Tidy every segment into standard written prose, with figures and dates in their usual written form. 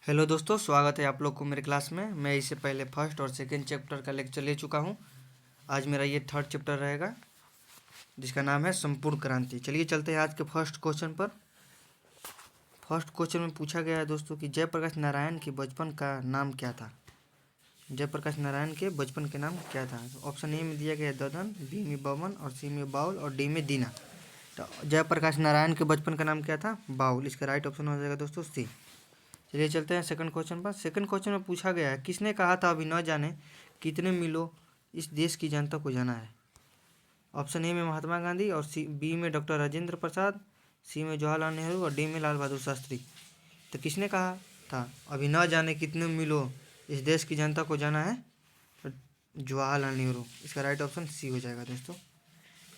Hello दोस्तों, स्वागत है आप लोग को मेरे क्लास में। मैं इससे पहले फर्स्ट और सेकंड चैप्टर का लेक्चर ले चुका हूं। आज मेरा ये थर्ड चैप्टर रहेगा जिसका नाम है संपूर्ण क्रांति। चलिए चलते हैं आज के फर्स्ट क्वेश्चन पर। फर्स्ट क्वेश्चन में पूछा गया है दोस्तों कि जयप्रकाश नारायण के बचपन का नाम क्या था। जयप्रकाश नारायण के बचपन के नाम क्या था। ऑप्शन ए में दिया गया है ददन, बी में बमन और सी में बाउल और डी में दीना। तो जयप्रकाश नारायण के बचपन का नाम क्या था? बाउल। इसका राइट ऑप्शन हो जाएगा दोस्तों सी। चलिए चलते हैं सेकंड क्वेश्चन पर। सेकंड क्वेश्चन में पूछा गया है किसने कहा था अभी न जाने कितने मिलो इस देश की जनता को जाना है। ऑप्शन ए में महात्मा गांधी और बी में डॉक्टर राजेंद्र प्रसाद, सी में जवाहरलाल नेहरू और डी में लाल बहादुर शास्त्री। तो किसने कहा था अभी न जाने कितने मिलो इस देश की जनता को जाना है? तो जवाहरलाल नेहरू। इसका राइट ऑप्शन सी हो जाएगा दोस्तों।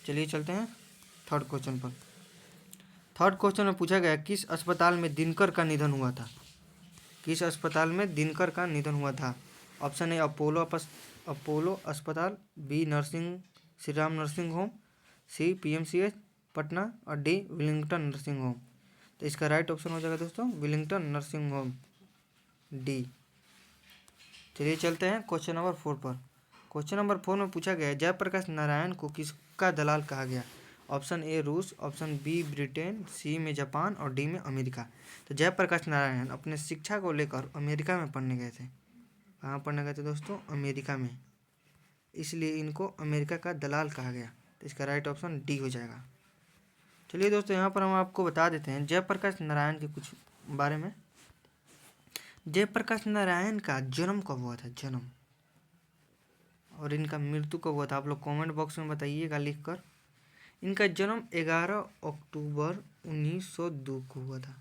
चलिए चलते हैं थर्ड क्वेश्चन पर। थर्ड क्वेश्चन में पूछा गया किस अस्पताल में दिनकर का निधन हुआ था। किस अस्पताल में दिनकर का निधन हुआ था। ऑप्शन ए अपोलो अस्पताल, B nursing Shri Ram nursing home, C PMCH Patna और डी विलिंगटन नर्सिंग होम। तो इसका राइट ऑप्शन हो जाएगा दोस्तों विलिंगटन नर्सिंग होम, डी। चलिए चलते हैं क्वेश्चन नंबर 4 पर। क्वेश्चन नंबर 4 में पूछा गया है जयप्रकाश नारायण को किसका दलाल कहा गया। ऑप्शन ए रूस, ऑप्शन बी ब्रिटेन, सी में जापान और डी में अमेरिका। तो जयप्रकाश नारायण अपने शिक्षा को लेकर अमेरिका में पढ़ने गए थे। कहाँ पढ़ने गए थे दोस्तों? अमेरिका में। इसलिए इनको अमेरिका का दलाल कहा गया। तो इसका राइट ऑप्शन डी हो जाएगा। चलिए दोस्तों यहाँ पर हम आपको बता देते हैं जयप्रकाश नारायण के कुछ बारे में। जयप्रकाश नारायण का जन्म कब हुआ था, जन्म, और इनका मृत्यु कब हुआ था आप लोग कमेंट बॉक्स में बताइएगा लिखकर। इनका जन्म 11 अक्टूबर 1902 को हुआ था।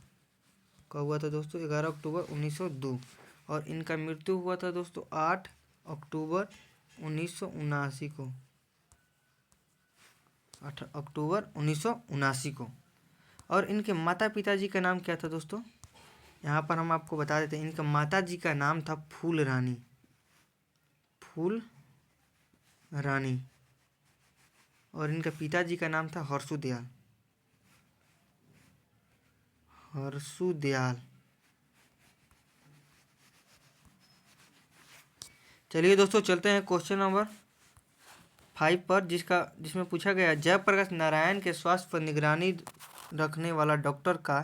कब हुआ था दोस्तों? 11 अक्टूबर 1902। और इनका मृत्यु हुआ था दोस्तों 8 अक्टूबर 1979 को। 8 अक्टूबर 1979 को। और इनके माता पिताजी का नाम क्या था दोस्तों? यहाँ पर हम आपको बता देते हैं इनका माता जी का नाम था फूल रानी। फूल रानी। और इनका पिताजी का नाम था हर्षुदयाल। हर्षुदयाल। चलिए दोस्तों चलते हैं क्वेश्चन नंबर 5 पर जिसमें पूछा गया जयप्रकाश नारायण के स्वास्थ्य पर निगरानी रखने वाला डॉक्टर का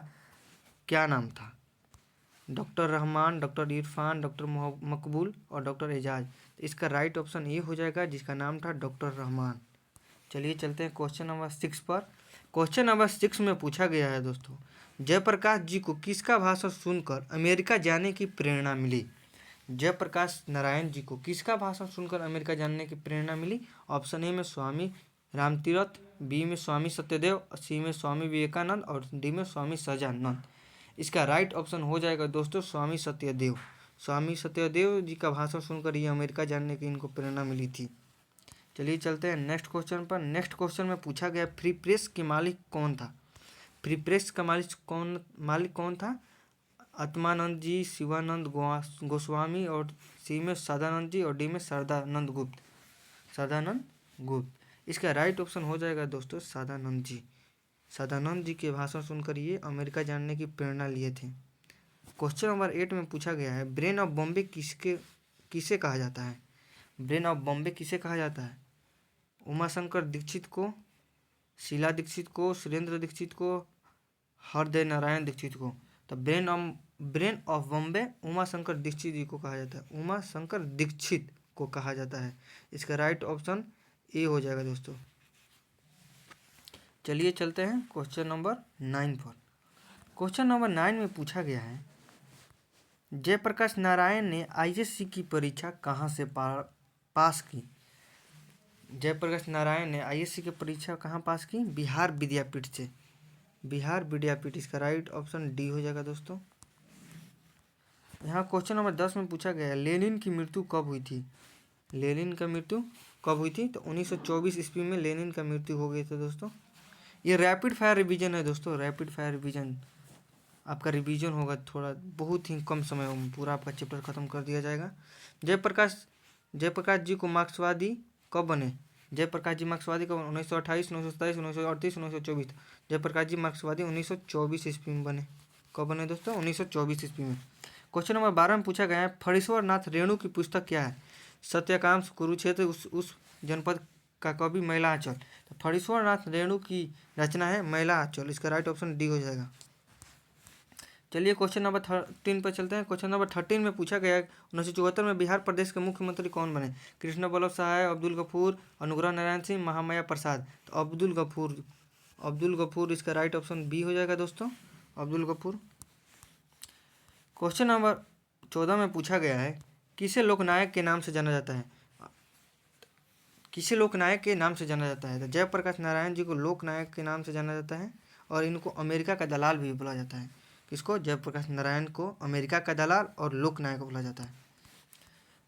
क्या नाम था। Doctor Rahman, doctor Irfan, doctor मकबूल और डॉक्टर एजाज। इसका राइट ऑप्शन ये हो जाएगा जिसका नाम था डॉक्टर रहमान। चलिए चलते हैं क्वेश्चन नंबर 6 पर। क्वेश्चन नंबर 6 में पूछा गया है दोस्तों जयप्रकाश जी को किसका भाषण सुनकर अमेरिका जाने की प्रेरणा मिली। जयप्रकाश नारायण जी को किसका भाषण सुनकर अमेरिका जाने की प्रेरणा मिली। ऑप्शन ए में स्वामी रामतीर्थ, बी में स्वामी सत्यदेव, सी में स्वामी विवेकानंद और डी में स्वामी सहजानंद। इसका राइट ऑप्शन हो जाएगा दोस्तों स्वामी सत्यदेव। स्वामी सत्यदेव जी का भाषण सुनकर ये अमेरिका जाने की इनको प्रेरणा मिली थी। चलिए चलते हैं नेक्स्ट क्वेश्चन पर। नेक्स्ट क्वेश्चन में पूछा गया फ्री प्रेस के मालिक कौन था। फ्री प्रेस का मालिक कौन था? आत्मानंद जी, शिवानंद गोस्वामी और सी में सदानंद जी और डी में सदानंद गुप्त। सदानंद गुप्त। इसका राइट ऑप्शन हो जाएगा दोस्तों सदानंद जी। सदानंद जी के भाषण सुनकर ये अमेरिका जाने की प्रेरणा लिए थे। क्वेश्चन नंबर 8 में पूछा गया है ब्रेन ऑफ बॉम्बे किसे कहा जाता है। ब्रेन ऑफ बॉम्बे किसे कहा जाता है? उमाशंकर दीक्षित को, शीला दीक्षित को, सुरेंद्र दीक्षित को, हृदय नारायण दीक्षित को। तो ब्रेन ऑफ बॉम्बे उमाशंकर दीक्षित जी को कहा जाता है। उमाशंकर दीक्षित को कहा जाता है। इसका राइट ऑप्शन ए हो जाएगा दोस्तों। चलिए चलते हैं क्वेश्चन नंबर 9 पर। क्वेश्चन नंबर 9 में पूछा गया है जयप्रकाश नारायण ने आईएससी की परीक्षा कहाँ से पास की। जयप्रकाश नारायण ने आईएससी की परीक्षा कहाँ पास की? बिहार विद्यापीठ से। बिहार विद्यापीठ। इसका राइट ऑप्शन डी हो जाएगा दोस्तों। यहाँ क्वेश्चन नंबर 10 में पूछा गया लेनिन की मृत्यु कब हुई थी। लेनिन का मृत्यु कब हुई थी? तो 1924 ईस्वी में लेनिन का मृत्यु हो गई थी दोस्तों। ये रैपिड फायर रिवीजन है दोस्तों। रैपिड फायर रिवीजन आपका रिवीजन होगा थोड़ा, बहुत ही कम समय में पूरा आपका चैप्टर खत्म कर दिया जाएगा। जयप्रकाश जी को मार्क्सवादी कब बने। जयप्रकाश जी मार्क्सवादी कब? 1928, 1927, 1938, 1924। जयप्रकाश जी मार्क्सवादी 1924 ईस्वी में बने। कब बने दोस्तों? 1924 ईस्वी में। क्वेश्चन नंबर 12 में पूछा गया है फणीश्वर नाथ रेणु की पुस्तक क्या है? सत्यकाम कुरुक्षेत्र उस जनपद का कवि महिलांचल। तो फणीश्वर नाथ रेणु की रचना है महिलांचल। इसका राइट ऑप्शन डी हो जाएगा। चलिए क्वेश्चन नंबर 13 पर चलते हैं। क्वेश्चन नंबर 13 में पूछा गया है 1974 में बिहार प्रदेश के मुख्यमंत्री कौन बने? कृष्ण बल्लभ सहाय, अब्दुल गफूर, अनुग्रह नारायण सिंह, महामाया प्रसाद। तो अब्दुल गफूर इसका राइट ऑप्शन बी हो जाएगा दोस्तों, अब्दुल गफूर। क्वेश्चन नंबर 14 में पूछा गया है किसे लोकनायक के नाम से जाना जाता है? किसे लोकनायक के नाम से जाना जाता है? तो जयप्रकाश नारायण जी को लोकनायक के नाम से जाना जाता है और इनको अमेरिका का दलाल भी बोला जाता है। किसको? जयप्रकाश नारायण को अमेरिका का दलाल और लोकनायक बोला जाता है।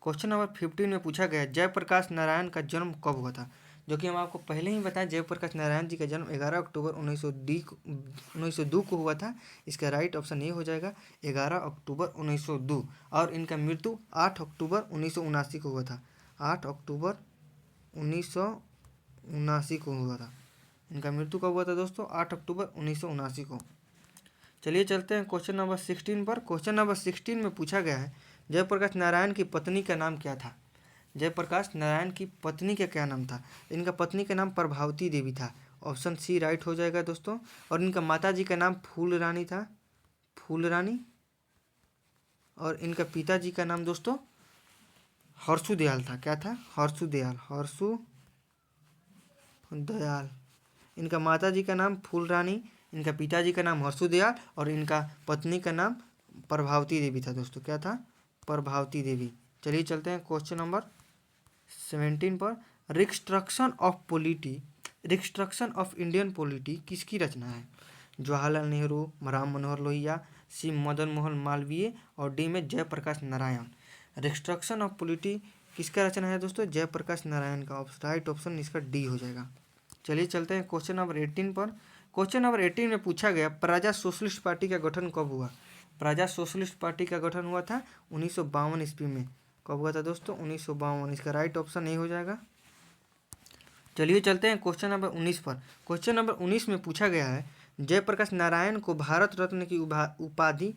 क्वेश्चन नंबर 15 में पूछा गया जयप्रकाश नारायण का जन्म कब हुआ था? जो कि हम आपको पहले ही बताएं, जयप्रकाश नारायण जी का जन्म 11 अक्टूबर 1902 को हुआ था। इसका राइट ऑप्शन ये हो जाएगा 11 अक्टूबर 1902। और इनका मृत्यु 8 अक्टूबर 1979 को हुआ था। 8 अक्टूबर 1979 को हुआ था। इनका मृत्यु कब हुआ था दोस्तों? 8 अक्टूबर 1979 को। चलिए चलते हैं क्वेश्चन नंबर 16 पर। क्वेश्चन नंबर 16 में पूछा गया है जयप्रकाश नारायण की पत्नी का नाम क्या था? जयप्रकाश नारायण की पत्नी का क्या नाम था? इनका पत्नी का नाम प्रभावती देवी था। ऑप्शन सी राइट हो जाएगा दोस्तों। और इनका माता जी का नाम फूल रानी था, फूल रानी। और इनका पिताजी का नाम दोस्तों हर्षु दयाल था। क्या था? हर्षु दयाल, हर्षु दयाल। इनका माता जी का नाम फूल रानी, इनका पिताजी का नाम हर्षु दयाल और इनका पत्नी का नाम प्रभावती देवी था दोस्तों। क्या था? प्रभावती देवी। चलिए चलते हैं क्वेश्चन नंबर 17 पर। रिकंस्ट्रक्शन ऑफ इंडियन पॉलिटी किसकी रचना है? जवाहरलाल नेहरू, राम मनोहर लोहिया, सी मदन मोहन मालवीय और डी में Jayaprakash Narayan. Reconstruction of polity किसका रचना है दोस्तों? जयप्रकाश नारायण का। राइट ऑप्शन इसका डी हो जाएगा। चलिए चलते हैं क्वेश्चन नंबर 18 पर। क्वेश्चन नंबर 18 में पूछा गया प्रजा सोशलिस्ट पार्टी का गठन कब हुआ? प्रजा सोशलिस्ट पार्टी का गठन हुआ था 1952 ईस्वी में। कब हुआ था दोस्तों? 1952। इसका राइट ऑप्शन ए हो जाएगा। चलिए चलते हैं क्वेश्चन नंबर 19 पर। क्वेश्चन नंबर 19 में पूछा गया है जयप्रकाश नारायण को भारत रत्न की उपाधि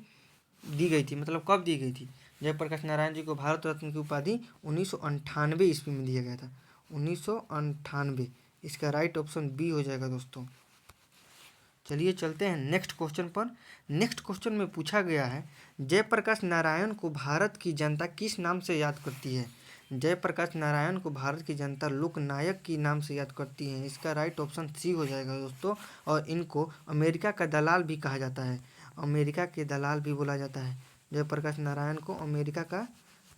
दी गई थी, मतलब कब दी गई थी? जयप्रकाश नारायण जी को भारत रत्न की उपाधि 1998 ईस्वी में दिया गया था। 1998। इसका राइट ऑप्शन बी हो जाएगा दोस्तों। चलिए चलते हैं नेक्स्ट क्वेश्चन पर। नेक्स्ट क्वेश्चन में पूछा गया है जयप्रकाश नारायण को भारत की जनता किस नाम से याद करती है? जयप्रकाश नारायण को भारत की जनता लोकनायक की नाम से याद करती है। इसका राइट ऑप्शन सी हो जाएगा दोस्तों। और इनको अमेरिका का दलाल भी कहा जाता है, अमेरिका के दलाल भी बोला जाता है। जयप्रकाश नारायण को अमेरिका का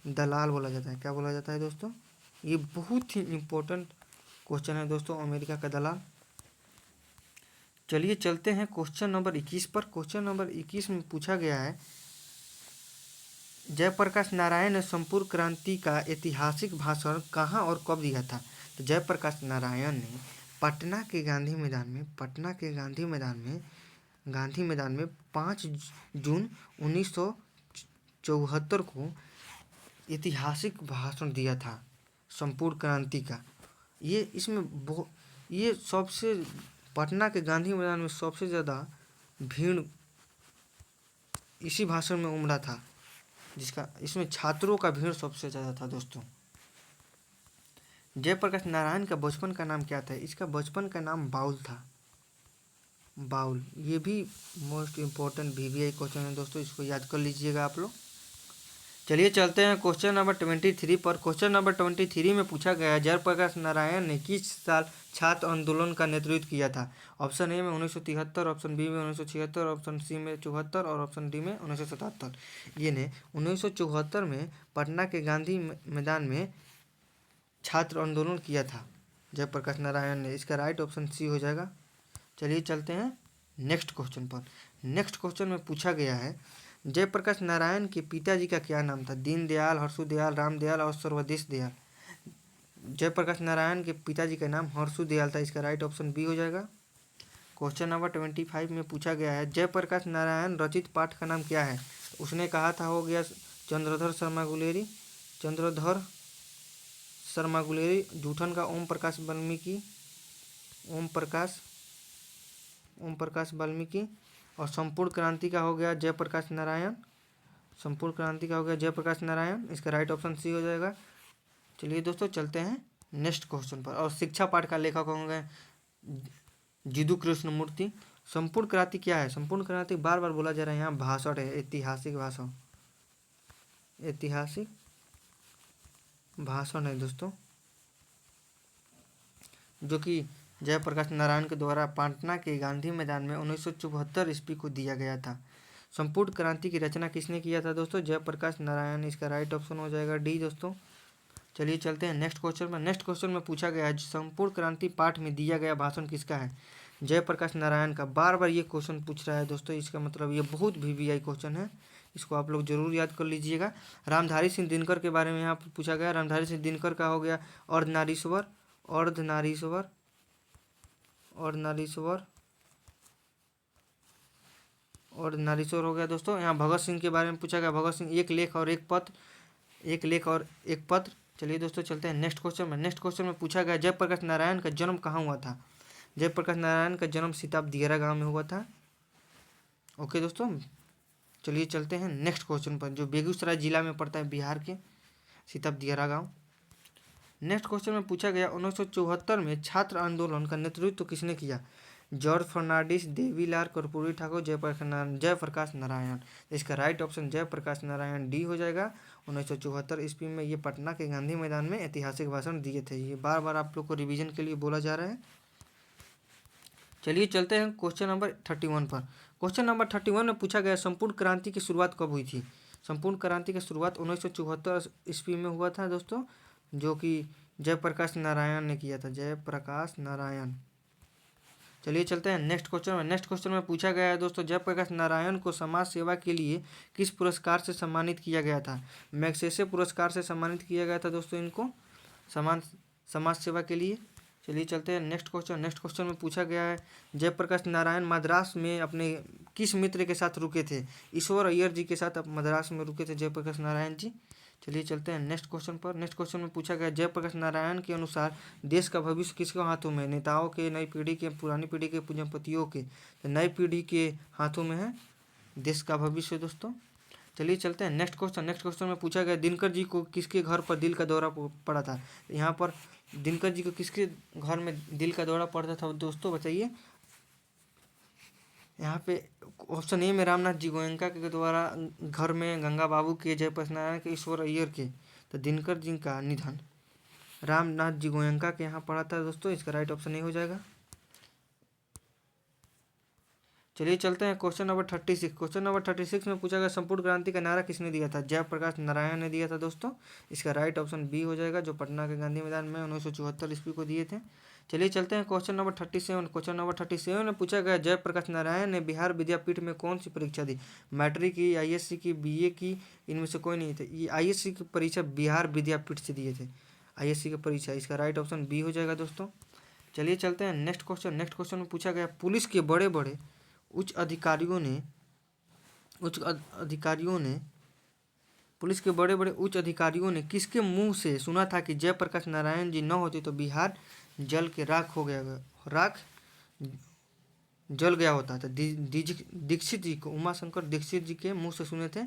दलाल बोला जाता है। क्या बोला जाता है दोस्तों? ये बहुत ही इम्पोर्टेंट क्वेश्चन है दोस्तों, अमेरिका का दलाल। चलिए चलते हैं क्वेश्चन नंबर 21 पर। क्वेश्चन नंबर 21 में पूछा गया है जयप्रकाश नारायण ने संपूर्ण क्रांति का ऐतिहासिक भाषण कहाँ और कब दिया था? तो जयप्रकाश नारायण ने पटना के गांधी मैदान में 5 जून 1974 को ऐतिहासिक भाषण दिया था संपूर्ण क्रांति का। ये सबसे पटना के गांधी मैदान में सबसे ज़्यादा भीड़ इसी भाषण में उमड़ा था, जिसका इसमें छात्रों का भीड़ सबसे ज़्यादा था दोस्तों। जयप्रकाश नारायण का बचपन का नाम क्या था? इसका बचपन का नाम बाउल था, बाउल। ये भी मोस्ट इम्पोर्टेंट VVI क्वेश्चन है दोस्तों, इसको याद कर लीजिएगा आप लोग। चलिए चलते हैं क्वेश्चन नंबर 23 पर। क्वेश्चन नंबर 23 में पूछा गया है जयप्रकाश नारायण ने किस साल छात्र आंदोलन का नेतृत्व किया था? ऑप्शन ए में 1973, ऑप्शन बी में 1976, ऑप्शन सी में 74 और ऑप्शन डी में 1977। ये ने 1974 में पटना के गांधी मैदान में छात्र आंदोलन किया था जयप्रकाश नारायण ने। इसका राइट ऑप्शन सी हो जाएगा। चलिए चलते हैं नेक्स्ट क्वेश्चन पर। नेक्स्ट क्वेश्चन में पूछा गया है जयप्रकाश नारायण के पिताजी का क्या नाम था? दीनदयाल, हर्षु दयाल, राम दयाल और सर्वदेश दयाल। जयप्रकाश नारायण के पिताजी का नाम हर्षु दयाल था। इसका राइट ऑप्शन बी हो जाएगा। क्वेश्चन नंबर 25 में पूछा गया है जयप्रकाश नारायण रचित पाठ का नाम क्या है? उसने कहा था हो गया चंद्रधर शर्मा गुलेरी, जूठन का ओम प्रकाश वाल्मीकि और संपूर्ण क्रांति का हो गया जयप्रकाश नारायण। संपूर्ण क्रांति का हो गया जयप्रकाश नारायण, इसका राइट ऑप्शन सी हो जाएगा। चलिए दोस्तों चलते हैं नेक्स्ट क्वेश्चन पर। और शिक्षा पाठ का लेखक होंगे जिदु कृष्णमूर्ति। संपूर्ण क्रांति क्या है? संपूर्ण क्रांति बार बार बोला जा रहा है यहाँ, भाषण है, ऐतिहासिक भाषण, ऐतिहासिक भाषण है दोस्तों, जो कि जयप्रकाश नारायण के द्वारा पटना के गांधी मैदान में 1974 ईस्वी को दिया गया था। संपूर्ण क्रांति की रचना किसने किया था दोस्तों? जयप्रकाश नारायण, इसका राइट ऑप्शन हो जाएगा डी दोस्तों। चलिए चलते हैं नेक्स्ट क्वेश्चन में। नेक्स्ट क्वेश्चन में पूछा गया है संपूर्ण क्रांति पाठ में दिया गया भाषण किसका है? जयप्रकाश नारायण का। बार बार ये क्वेश्चन पूछ रहा है दोस्तों, इसका मतलब ये बहुत VVI क्वेश्चन है, इसको आप लोग जरूर याद कर लीजिएगा। रामधारी सिंह दिनकर के बारे में यहाँ पूछा गया। रामधारी सिंह दिनकर का हो गया अर्धनारीश्वर, अर्धनारीश्वर, अर्धनारीश्वर, अर्धनारीश्वर हो गया दोस्तों। यहाँ भगत सिंह के बारे में पूछा गया। भगत सिंह एक लेख और एक पत्र, एक लेख और एक पत्र। चलिए दोस्तों चलते हैं नेक्स्ट क्वेश्चन में। नेक्स्ट क्वेश्चन में पूछा गया जयप्रकाश नारायण का जन्म कहाँ हुआ था? जयप्रकाश नारायण का जन्म सीताब दियारा गांव में हुआ था। ओके दोस्तों, चलिए चलते हैं नेक्स्ट क्वेश्चन पर, जो बेगूसराय जिला में पड़ता है, बिहार के, सीताब दियारा गांव। नेक्स्ट क्वेश्चन में पूछा गया 1974 में छात्र आंदोलन का नेतृत्व किसने किया? जॉर्ज फर्नांडिस, देवीलाल कर्पूरी ठाकुर, जयप्रकाश नारायण। इसका right option Jayaprakash Narayan D हो जाएगा। 1974 ईस्वी में ये पटना के गांधी मैदान में ऐतिहासिक भाषण दिए थे। ये बार बार आप लोग को रिवीजन के लिए बोला जा रहा है। चलिए चलते हैं क्वेश्चन नंबर 31 पर। क्वेश्चन नंबर 31 में पूछा गया संपूर्ण क्रांति की शुरुआत कब हुई थी? संपूर्ण क्रांति की शुरुआत 1974 ईस्वी में हुआ था दोस्तों, जो कि जयप्रकाश नारायण ने किया था, जयप्रकाश नारायण। चलिए चलते हैं नेक्स्ट क्वेश्चन में। नेक्स्ट क्वेश्चन में पूछा गया है दोस्तों जयप्रकाश नारायण को समाज सेवा के लिए किस पुरस्कार से सम्मानित किया गया था? मैग्सेसे पुरस्कार से सम्मानित किया गया था दोस्तों इनको, समाज सेवा के लिए। चलिए चलते हैं नेक्स्ट क्वेश्चन। नेक्स्ट क्वेश्चन में पूछा गया है जयप्रकाश नारायण मद्रास में अपने किस मित्र के साथ रुके थे? ईश्वर अय्यर जी के साथ अब मद्रास में रुके थे जयप्रकाश नारायण जी। चलिए चलते हैं नेक्स्ट क्वेश्चन पर। नेक्स्ट क्वेश्चन में पूछा गया जयप्रकाश नारायण के अनुसार देश का भविष्य किसके हाथों में? नेताओं के, नई पीढ़ी के, पुरानी पीढ़ी के, पूंजीपतियों के? तो नई पीढ़ी के हाथों में है देश का भविष्य दोस्तों। चलिए चलते हैं नेक्स्ट क्वेश्चन। नेक्स्ट क्वेश्चन में पूछा गया दिनकर जी को किसके घर पर दिल का दौरा पड़ा था? यहाँ पर दिनकर जी को किसके घर में दिल का दौरा पड़ता था दोस्तों, बताइए। यहाँ पे ऑप्शन ए में रामनाथ जी गोयनका के द्वारा घर में, गंगा बाबू के, जयप्रकाश नारायण के, ईश्वर अय्यर के। तो दिनकर जी का निधन रामनाथ जी गोयनका के यहाँ पड़ा था दोस्तों, इसका राइट ऑप्शन ए हो जाएगा। चलिए चलते हैं क्वेश्चन नंबर 36। क्वेश्चन नंबर 36 में पूछा गया संपूर्ण क्रांति का नारा किसने दिया था? जयप्रकाश नारायण ने दिया था दोस्तों, इसका राइट ऑप्शन बी हो जाएगा, जो पटना के गांधी मैदान में 1974 ईस्वी को दिए थे। चलिए चलते हैं क्वेश्चन नंबर 37। क्वेश्चन नंबर 37 में पूछा गया जयप्रकाश नारायण ने बिहार विद्यापीठ में कौन सी परीक्षा दी? मैट्रिक की, ISC की, BA की, इनमें से कोई नहीं थे। ये ISC की परीक्षा बिहार विद्यापीठ से दिए थे, ISC की परीक्षा, इसका राइट ऑप्शन बी हो जाएगा दोस्तों। चलिए चलते हैं नेक्स्ट क्वेश्चन। नेक्स्ट क्वेश्चन में पूछा गया पुलिस के बड़े बड़े उच्च अधिकारियों ने पुलिस के बड़े बड़े उच्च अधिकारियों ने किसके मुंह से सुना था कि जयप्रकाश नारायण जी न होते तो बिहार जल के राख जल गया होता था? दीक्षित जी को, उमाशंकर दीक्षित जी के मुंह से सुने थे,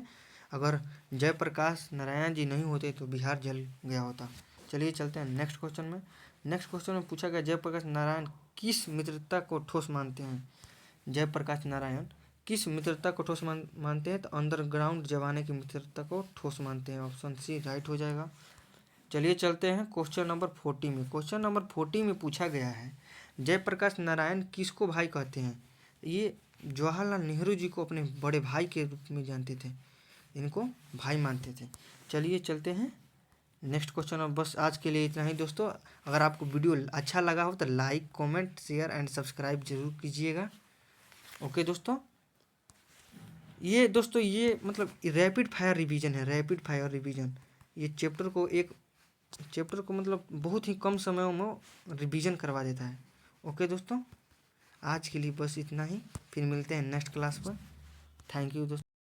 अगर जयप्रकाश नारायण जी नहीं होते तो बिहार जल गया होता। चलिए चलते हैं नेक्स्ट क्वेश्चन में। नेक्स्ट क्वेश्चन में पूछा गया जयप्रकाश नारायण किस मित्रता को ठोस मानते हैं? जयप्रकाश नारायण किस मित्रता को ठोस मानते हैं? तो अंडरग्राउंड जमाने की मित्रता को ठोस मानते हैं, ऑप्शन सी राइट हो जाएगा। चलिए चलते हैं क्वेश्चन नंबर 40 में। क्वेश्चन नंबर 40 में पूछा गया है जयप्रकाश नारायण किसको भाई कहते हैं? ये जवाहरलाल नेहरू जी को अपने बड़े भाई के रूप में जानते थे, इनको भाई मानते थे। चलिए चलते हैं नेक्स्ट क्वेश्चन। अब बस आज के लिए इतना ही दोस्तों। अगर आपको वीडियो अच्छा लगा हो तो like, comment, share and subscribe जरूर कीजिएगा। ओके दोस्तों, ये दोस्तों ये मतलब रैपिड फायर रिवीजन है, रैपिड फायर रिवीजन। ये चैप्टर को मतलब बहुत ही कम समय में रिवीजन करवा देता है। ओके दोस्तों, आज के लिए बस इतना ही, फिर मिलते हैं नेक्स्ट क्लास पर। थैंक यू दोस्तों।